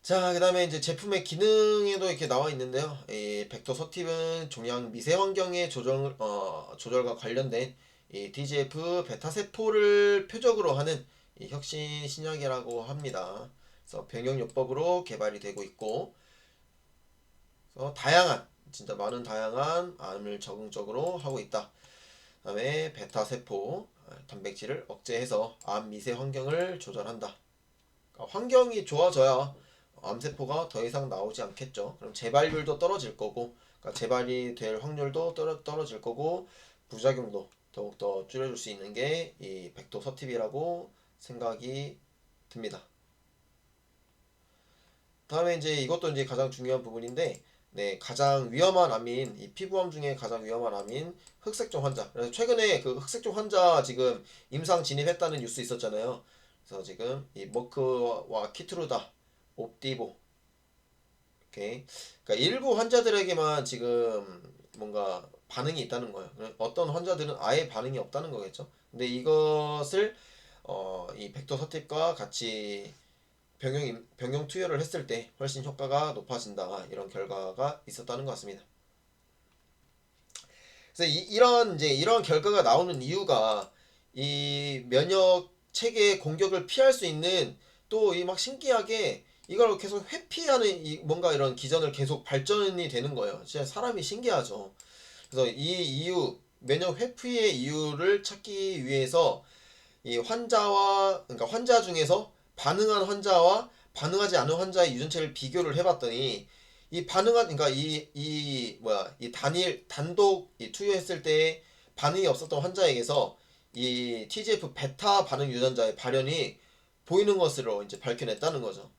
자, 그 다음에 이제 제품의 기능에도 이렇게 나와 있는데요. 이 벡터 서팁은 종양 미세 환경의 조절과 관련된 이 DGF 베타 세포를 표적으로 하는 이 혁신 신약이라고 합니다. 그래서 병용요법으로 개발이 되고 있고, 그래서 다양한 진짜 많은 다양한 암을 적응적으로 하고 있다. 그다음에 베타 세포 단백질을 억제해서 암 미세 환경을 조절한다. 그러니까 환경이 좋아져야 암세포가 더 이상 나오지 않겠죠. 그럼 재발률도 떨어질 거고, 그러니까 재발이 될 확률도 떨어질 거고, 부작용도 더욱더 줄여줄 수 있는 게 이 백도서팁이라고 생각이 듭니다. 다음에 이제 이것도 이제 가장 중요한 부분인데, 네, 가장 위험한 암인, 이 피부암 중에 가장 위험한 암인 흑색종 환자. 그래서 최근에 그 흑색종 환자 지금 임상 진입했다는 뉴스 있었잖아요. 그래서 지금 이 머크와 키트루다, 옵디보, 이렇게, 그러니까 일부 환자들에게만 지금 뭔가 반응이 있다는 거예요. 어떤 환자들은 아예 반응이 없다는 거겠죠. 근데 이것을 이 벡터 서팁과 같이 병용 투여를 했을 때 훨씬 효과가 높아진다, 이런 결과가 있었다는 것 같습니다. 그래서 이런 결과가 나오는 이유가 이 면역 체계의 공격을 피할 수 있는, 또 이 막 신기하게 이걸 계속 회피하는 뭔가 이런 기전을 계속 발전이 되는 거예요. 진짜 사람이 신기하죠. 그래서 이 이유, 면역 회피의 이유를 찾기 위해서 이 환자와, 그러니까 환자 중에서 반응한 환자와 반응하지 않은 환자의 유전체를 비교를 해봤더니, 이 반응한, 그러니까 이 단독 투여했을 때 반응이 없었던 환자에게서 이 TGF 베타 반응 유전자의 발현이 보이는 것으로 이제 밝혀냈다는 거죠.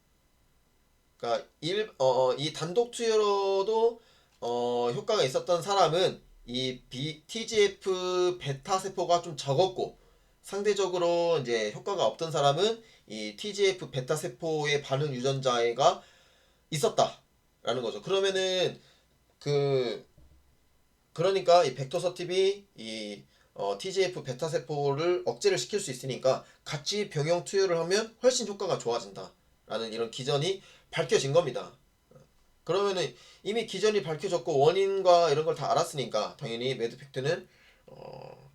그러니까 이 단독 투여로도 효과가 있었던 사람은 이 TGF 베타 세포가 좀 적었고, 상대적으로 이제 효과가 없던 사람은 이 TGF 베타 세포의 반응 유전자가 있었다라는 거죠. 그러면은 그 그러니까 이 벡터서팁이 이 TGF 베타 세포를 억제를 시킬 수 있으니까 같이 병용 투여를 하면 훨씬 효과가 좋아진다라는 이런 기전이 밝혀진 겁니다. 그러면은 이미 기전이 밝혀졌고 원인과 이런 걸 다 알았으니까 당연히 매드팩트는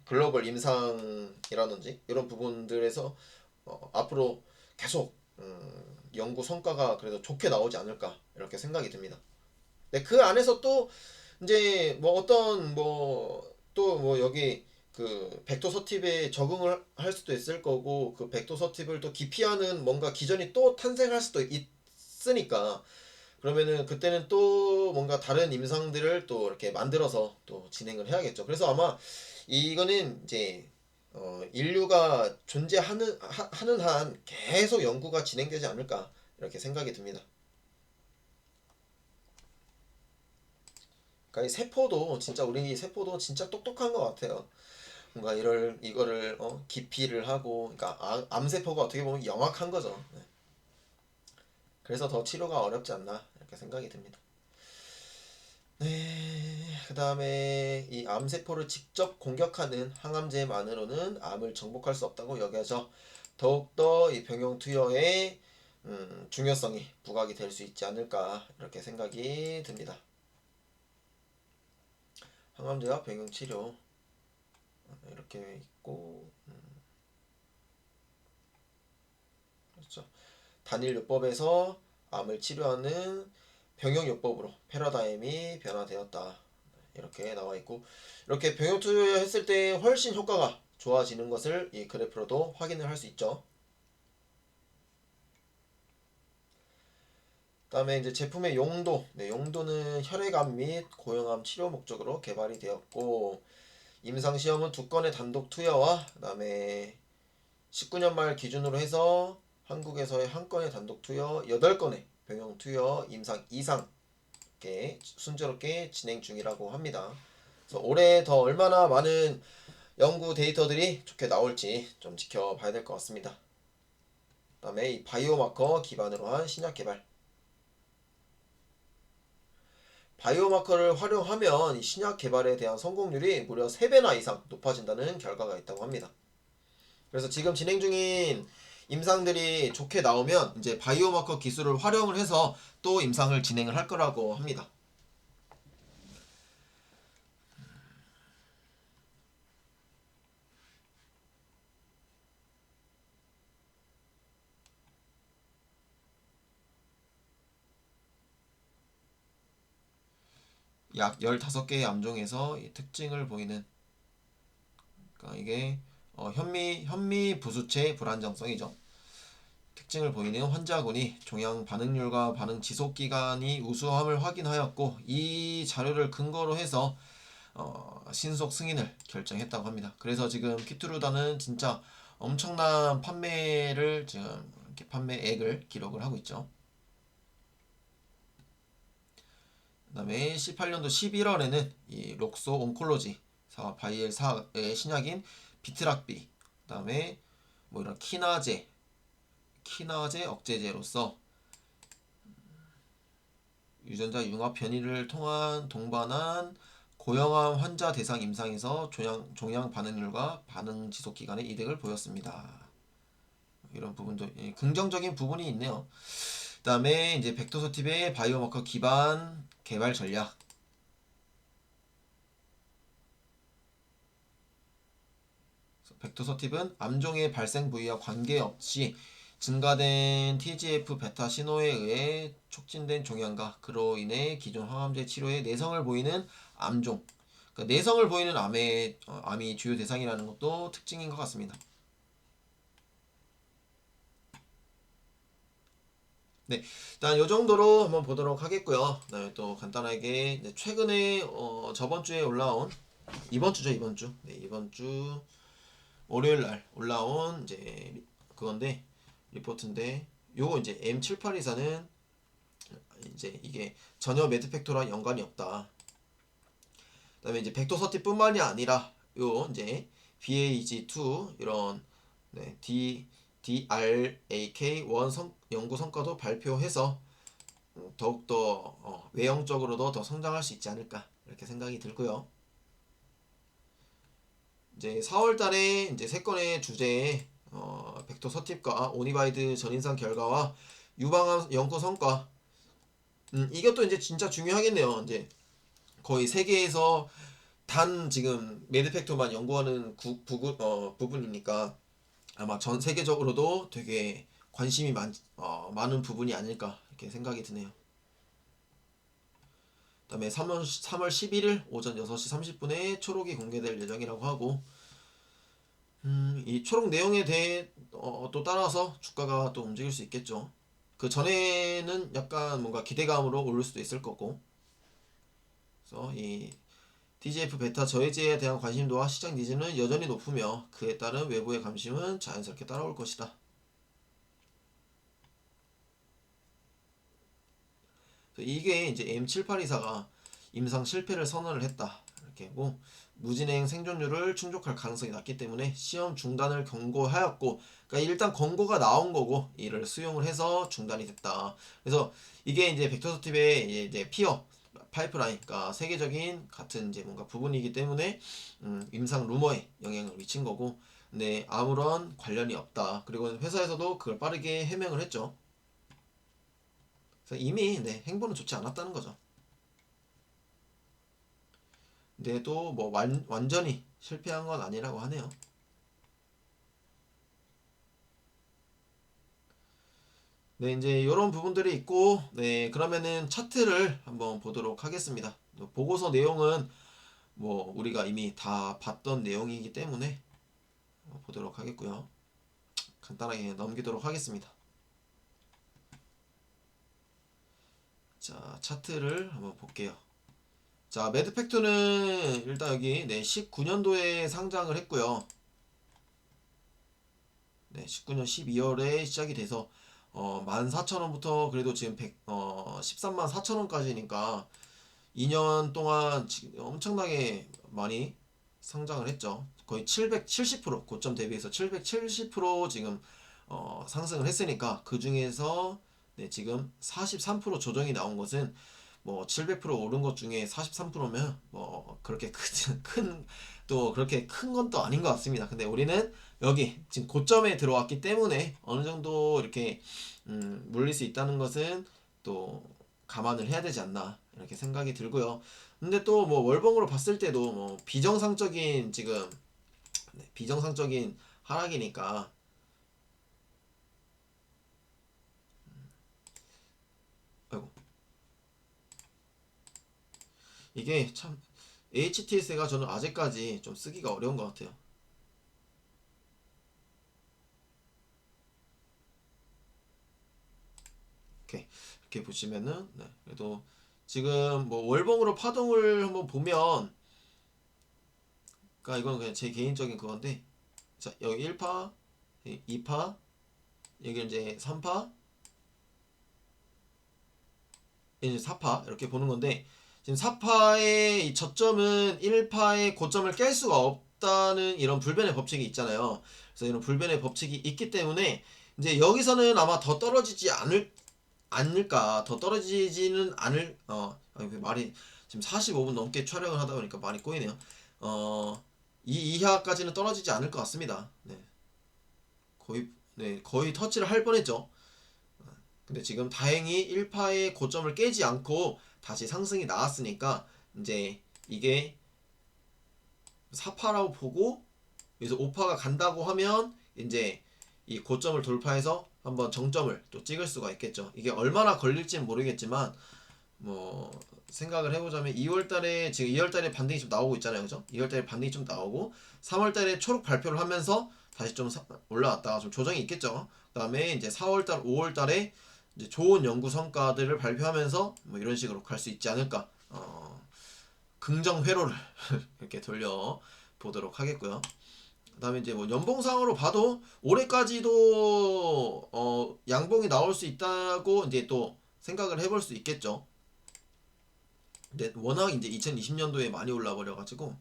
글로벌 임상이라든지 이런 부분들에서 앞으로 계속 연구 성과가 그래도 좋게 나오지 않을까, 이렇게 생각이 듭니다. 네, 그 안에서 또 이제 뭐 어떤 뭐 또 뭐 여기 그 벡터서팁에 적응을 할 수도 있을 거고, 그 벡터서팁을 또 기피하는 뭔가 기전이 또 탄생할 수도 있으니까, 그러면은 그때는 또 뭔가 다른 임상들을 또 이렇게 만들어서 또 진행을 해야겠죠. 그래서 아마 이거는 이제 인류가 존재하는 하는 한 계속 연구가 진행되지 않을까, 이렇게 생각이 듭니다. 그러니까 이 세포도 진짜, 우리 세포도 진짜 똑똑한 것 같아요. 뭔가 이거를 기피를 하고, 그러니까 암세포가 어떻게 보면 영악한 거죠. 네. 그래서 더 치료가 어렵지 않나, 이렇게 생각이 듭니다. 네, 그 다음에 이 암세포를 직접 공격하는 항암제만으로는 암을 정복할 수 없다고 여겨져 더욱더 이 병용 투여의 중요성이 부각이 될 수 있지 않을까, 이렇게 생각이 듭니다. 항암제와 병용 치료 이렇게 있고, 그렇죠. 단일요법에서 암을 치료하는 병용요법으로 패러다임이 변화되었다, 이렇게 나와 있고, 이렇게 병용 투여했을 때 훨씬 효과가 좋아지는 것을 이 그래프로도 확인을 할 수 있죠. 다음에 이제 제품의 용도, 네, 용도는 혈액암 및 고형암 치료 목적으로 개발이 되었고, 임상 시험은 2건의 단독 투여와 그다음에 19년 말 기준으로 해서 한국에서의 1건의 단독 투여, 8건의 병용 투여 임상 이상 이렇게 순조롭게 진행 중이라고 합니다. 그래서 올해 더 얼마나 많은 연구 데이터들이 좋게 나올지 좀 지켜봐야 될 것 같습니다. 그다음에 이 바이오마커 기반으로 한 신약 개발. 바이오마커를 활용하면 이 신약 개발에 대한 성공률이 무려 3배나 이상 높아진다는 결과가 있다고 합니다. 그래서 지금 진행 중인 임상들이 좋게 나오면 이제 바이오마커 기술을 활용을 해서 또 임상을 진행을 할 거라고 합니다. 약 15개의 암종에서 이 특징을 보이는, 그러니까 이게 현미 부수체 불안정성이죠. 특징을 보이는 환자군이 종양 반응률과 반응 지속 기간이 우수함을 확인하였고, 이 자료를 근거로 해서 신속 승인을 결정했다고 합니다. 그래서 지금 키투루다는 진짜 엄청난 판매를 지금 이렇게 판매액을 기록을 하고 있죠. 그다음에 18년도 11월에는 이 록소 온콜로지 바이엘사의 신약인 비트락비, 그다음에 뭐 이런 키나제 억제제로서 유전자 융합 변이를 통한 동반한 고형암 환자 대상 임상에서 종양 반응률과 반응 지속 기간에 이득을 보였습니다. 이런 부분도 긍정적인 부분이 있네요. 그다음에 이제 벡터소팁의 바이오마커 기반 개발 전략. 벡터소팁은 암종의 발생 부위와 관계없이 증가된 TGF 베타 신호에 의해 촉진된 종양과 그로 인해 기존 항암제 치료에 내성을 보이는 암종, 그러니까 내성을 보이는 암이 주요 대상이라는 것도 특징인 것 같습니다. 네, 일단 이 정도로 한번 보도록 하겠고요. 그다음에 또 간단하게 최근에 저번 주에 올라온, 이번 주죠, 이번 주. 네, 이번 주 월요일 날 올라온 이제 그건데, 리포트인데, 요거 이제 M7824는 이제 이게 전혀 매드팩토랑 연관이 없다. 그다음에 이제 벡터서티뿐만이 아니라 요 이제 BAG2 이런 DRAK1 연구 성과도 발표해서 더욱더 외형적으로도 더 성장할 수 있지 않을까 이렇게 생각이 들고요. 이제 4월달에 이제 3건의 주제에 벡터 서팁과 오니바이드 전인상 결과와 유방암 연구 성과, 이것도 이제 진짜 중요하겠네요. 이제 거의 세계에서 단 지금 매드팩토만 연구하는 부분이니까 아마 전 세계적으로도 되게 관심이 많은 부분이 아닐까 이렇게 생각이 드네요. 그다음에 3월 11일 오전 6시 30분에 초록이 공개될 예정이라고 하고, 이 초록 내용에 대해 또 따라서 주가가 또 움직일 수 있겠죠. 그 전에는 약간 뭔가 기대감으로 오를 수도 있을 거고, 그래서 이 TGF 베타 저해제에 대한 관심도와 시장 니즈는 여전히 높으며 그에 따른 외부의 관심은 자연스럽게 따라올 것이다. 이게 이제 M7824가 임상 실패를 선언을 했다. 이렇게 고 무진행 생존율을 충족할 가능성이 낮기 때문에 시험 중단을 경고하였고, 그러니까 일단 권고가 나온 거고 이를 수용을 해서 중단이 됐다. 그래서 이게 이제 벡터서팁의 이제 피어 파이프라인, 그러니까 세계적인 같은 이제 뭔가 부분이기 때문에 임상 루머에 영향을 미친 거고, 근데 아무런 관련이 없다. 그리고 회사에서도 그걸 빠르게 해명을 했죠. 그래서 이미 행보는 좋지 않았다는 거죠. 근데 또 뭐 완전히 실패한 건 아니라고 하네요. 네, 이제 이런 부분들이 있고, 네, 그러면은 차트를 한번 보도록 하겠습니다. 보고서 내용은 뭐 우리가 이미 다 봤던 내용이기 때문에 보도록 하겠고요. 간단하게 넘기도록 하겠습니다. 자, 차트를 한번 볼게요. 자, 매드팩토는 일단 여기 19년도에 상장을 했고요. 네, 19년 12월에 시작이 돼서 14,000원부터 그래도 지금 13만 4천원까지니까 2년 동안 엄청나게 많이 상장을 했죠. 거의 770% 고점 대비해서 770% 지금 상승을 했으니까, 그 중에서 지금 43% 조정이 나온 것은 뭐 700% 오른 것 중에 43%면 뭐 그렇게 큰 또 그렇게 큰 건 또 아닌 것 같습니다. 근데 우리는 여기 지금 고점에 들어왔기 때문에 어느 정도 이렇게 물릴 수 있다는 것은 또 감안을 해야 되지 않나 이렇게 생각이 들고요. 근데 또 뭐 월봉으로 봤을 때도 뭐 비정상적인 지금 비정상적인 하락이니까, 아이고, 이게 참 HTS가 저는 아직까지 좀 쓰기가 어려운 것 같아요. 이렇게 보시면은 네, 그래도 지금 뭐 월봉으로 파동을 한번 보면, 그러니까 이건 그냥 제 개인적인 그건데, 자 여기 1파, 2파, 여기 이제 3파, 이제 4파 이렇게 보는 건데, 지금 4파의 이 저점은 1파의 고점을 깰 수가 없다는 이런 불변의 법칙이 있잖아요. 그래서 이런 불변의 법칙이 있기 때문에 이제 여기서는 아마 더 떨어지지 않을까, 더 떨어지지는 않을, 아니, 왜 말이 지금 45분 넘게 촬영을 하다 보니까 많이 꼬이네요. 이 이하까지는 떨어지지 않을 것 같습니다. 네, 거의 터치를 할 뻔했죠. 근데 지금 다행히 1파의 고점을 깨지 않고 다시 상승이 나왔으니까 이제 이게 4파라고 보고 여기서 5파가 간다고 하면 이제 이 고점을 돌파해서 한번 정점을 또 찍을 수가 있겠죠. 이게 얼마나 걸릴지는 모르겠지만 뭐 생각을 해보자면 2월달에 지금 2월달에 반등이 좀 나오고 있잖아요, 그죠? 2월달에 반등이 좀 나오고 3월달에 초록 발표를 하면서 다시 좀 올라왔다가 좀 조정이 있겠죠. 그다음에 이제 4월달, 5월달에 이제 좋은 연구 성과들을 발표하면서 뭐 이런 식으로 갈 수 있지 않을까. 긍정 회로를 이렇게 돌려 보도록 하겠고요. 그다음에 이제 뭐 연봉상으로 봐도 올해까지도 양봉이 나올 수 있다고 이제 또 생각을 해볼 수 있겠죠. 근데 워낙 이제 2020년도에 많이 올라 버려 가지고,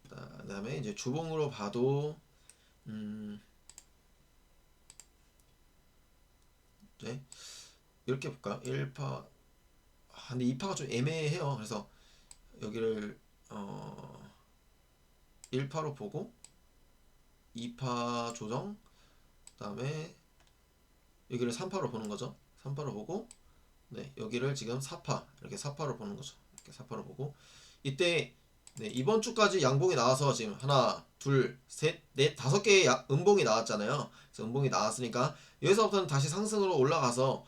그다음에 이제 주봉으로 봐도 이제 이렇게 볼까요? 1파, 근데 2파가 좀 애매해요. 그래서 여기를 1파로 보고 2파 조정, 그다음에 여기를 3파로 보는 거죠. 3파로 보고, 네, 여기를 지금 4파, 이렇게 4파로 보는 거죠. 이렇게 4파로 보고 이때 네, 이번 주까지 양봉이 나와서 지금 하나, 둘, 셋, 넷, 다섯 개의 음봉이 나왔잖아요. 그래서 음봉이 나왔으니까 여기서부터는 다시 상승으로 올라가서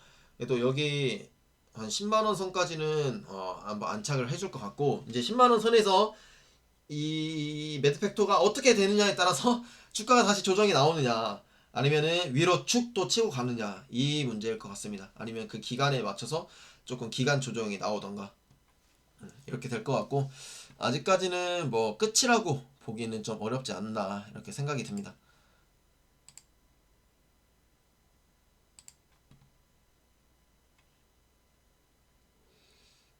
또 여기 한 10만 원 선까지는 한번 안착을 해줄 것 같고, 이제 10만 원 선에서 이 매드팩토가 어떻게 되느냐에 따라서 주가가 다시 조정이 나오느냐, 아니면은 위로 축 또 치고 가느냐, 이 문제일 것 같습니다. 아니면 그 기간에 맞춰서 조금 기간 조정이 나오던가 이렇게 될 것 같고, 아직까지는 뭐 끝이라고 보기는 좀 어렵지 않나 이렇게 생각이 듭니다.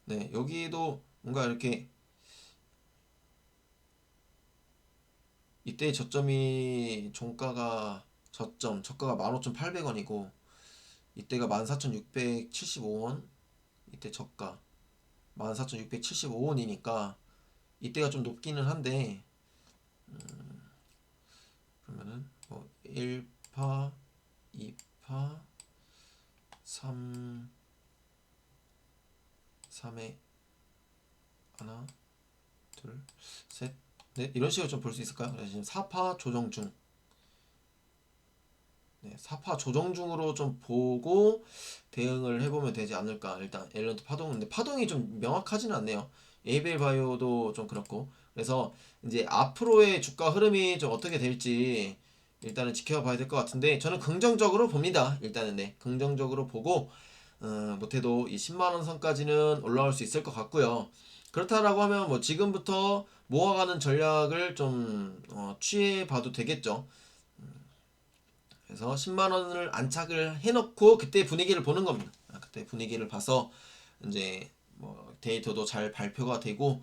네, 여기도 뭔가 이렇게 이때 저점이 종가가 저가가 15,800원이고 이때가 14,675원, 이때 저가 14,675원이니까 이때가 좀 높기는 한데, 그러면은 뭐 1파, 2파, 3, 3에 하나, 둘, 셋, 넷, 이런 식으로 좀 볼 수 있을까요? 그래서 지금 4파 조정 중, 네, 4파 조정 중으로 좀 보고 대응을 해보면 되지 않을까. 일단 엘런트 파동, 근데 파동이 좀 명확하지는 않네요. 에이벨 바이오도 좀 그렇고. 그래서 이제 앞으로의 주가 흐름이 좀 어떻게 될지 일단은 지켜봐야 될 것 같은데, 저는 긍정적으로 봅니다. 일단은 네, 긍정적으로 보고 못해도 이 10만 원 선까지는 올라올 수 있을 것 같고요. 그렇다라고 하면 뭐 지금부터 모아가는 전략을 좀 취해봐도 되겠죠. 그래서 10만 원을 안착을 해놓고 그때 분위기를 보는 겁니다. 그때 분위기를 봐서 이제 뭐 데이터도 잘 발표가 되고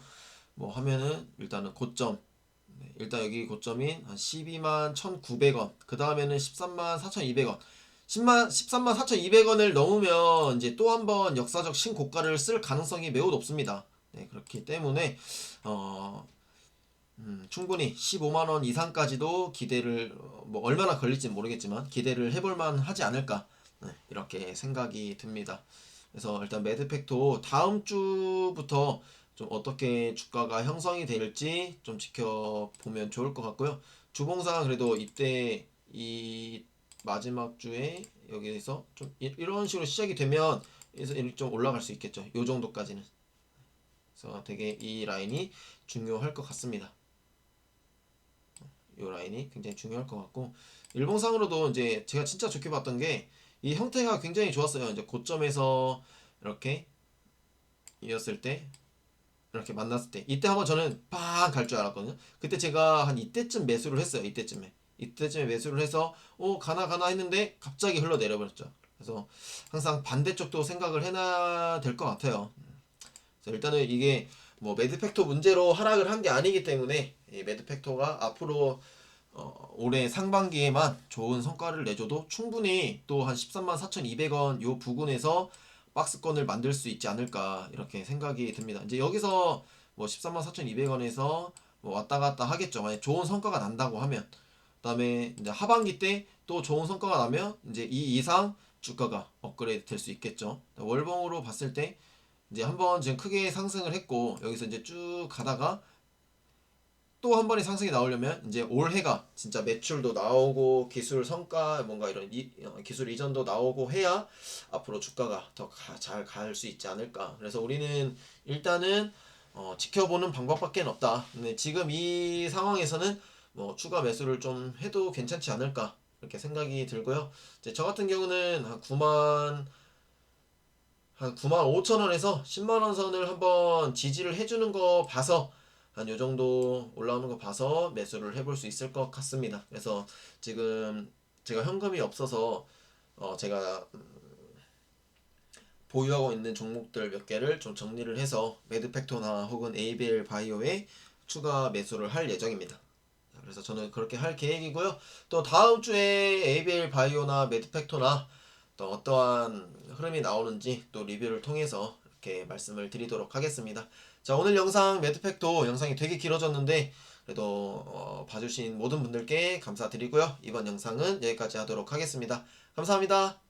뭐 하면은 일단은 고점, 네, 일단 여기 고점인 한 12만 1,900원, 그 다음에는 13만 4,200원, 13만 4,200원을 넘으면 이제 또 한 번 역사적 신고가를 쓸 가능성이 매우 높습니다. 네, 그렇기 때문에 어, 충분히 15만원 이상까지도 기대를, 뭐 얼마나 걸릴지 모르겠지만 기대를 해볼 만 하지 않을까, 네, 이렇게 생각이 듭니다. 그래서 일단 매드팩토 다음 주부터 좀 어떻게 주가가 형성이 될지 좀 지켜보면 좋을 것 같고요. 주봉상 그래도 이때 이 마지막 주에 여기에서 좀 이런 식으로 시작이 되면 좀 올라갈 수 있겠죠. 요 정도까지는. 그래서 되게 이 라인이 중요할 것 같습니다. 이 라인이 굉장히 중요할 것 같고, 일봉상으로도 이제 제가 진짜 좋게 봤던 게 이 형태가 굉장히 좋았어요. 이제 고점에서 이렇게 이었을 때, 이렇게 만났을 때, 이때 한번 저는 빵 갈 줄 알았거든요. 그때 제가 한 이때쯤 매수를 했어요. 이때쯤에 매수를 해서 가나 가나 했는데 갑자기 흘러내려 버렸죠. 그래서 항상 반대쪽도 생각을 해놔야 될 것 같아요. 그래서 일단은 이게 뭐 매드팩토 문제로 하락을 한 게 아니기 때문에 이 매드팩토가 앞으로 올해 상반기에만 좋은 성과를 내줘도 충분히 또 한 13만 4,200원 요 부근에서 박스권을 만들 수 있지 않을까 이렇게 생각이 듭니다. 이제 여기서 뭐 13만 4,200원에서 뭐 왔다 갔다 하겠죠. 만약 좋은 성과가 난다고 하면. 그다음에 이제 하반기 때 또 좋은 성과가 나면 이제 이 이상 주가가 업그레이드 될 수 있겠죠. 월봉으로 봤을 때 이제 한번 지금 크게 상승을 했고 여기서 이제 쭉 가다가 또 한 번의 상승이 나오려면 이제 올해가 진짜 매출도 나오고 기술 성과 뭔가 이런 기술 이전도 나오고 해야 앞으로 주가가 더 잘 갈 수 있지 않을까. 그래서 우리는 일단은 지켜보는 방법밖에 없다. 근데 지금 이 상황에서는 뭐 추가 매수를 좀 해도 괜찮지 않을까 이렇게 생각이 들고요. 이제 저 같은 경우는 한 9만 5천 원에서 10만 원 선을 한번 지지를 해주는 거 봐서 한 요 정도 올라오는 거 봐서 매수를 해볼 수 있을 것 같습니다. 그래서 지금 제가 현금이 없어서 제가 보유하고 있는 종목들 몇 개를 좀 정리를 해서 매드팩토나 혹은 에이벨 바이오에 추가 매수를 할 예정입니다. 그래서 저는 그렇게 할 계획이고요. 또 다음 주에 에이벨 바이오나 매드팩토나 또 어떠한 흐름이 나오는지 또 리뷰를 통해서 이렇게 말씀을 드리도록 하겠습니다. 자, 오늘 영상 매드팩토 영상이 되게 길어졌는데 그래도 봐주신 모든 분들께 감사드리고요. 이번 영상은 여기까지 하도록 하겠습니다. 감사합니다.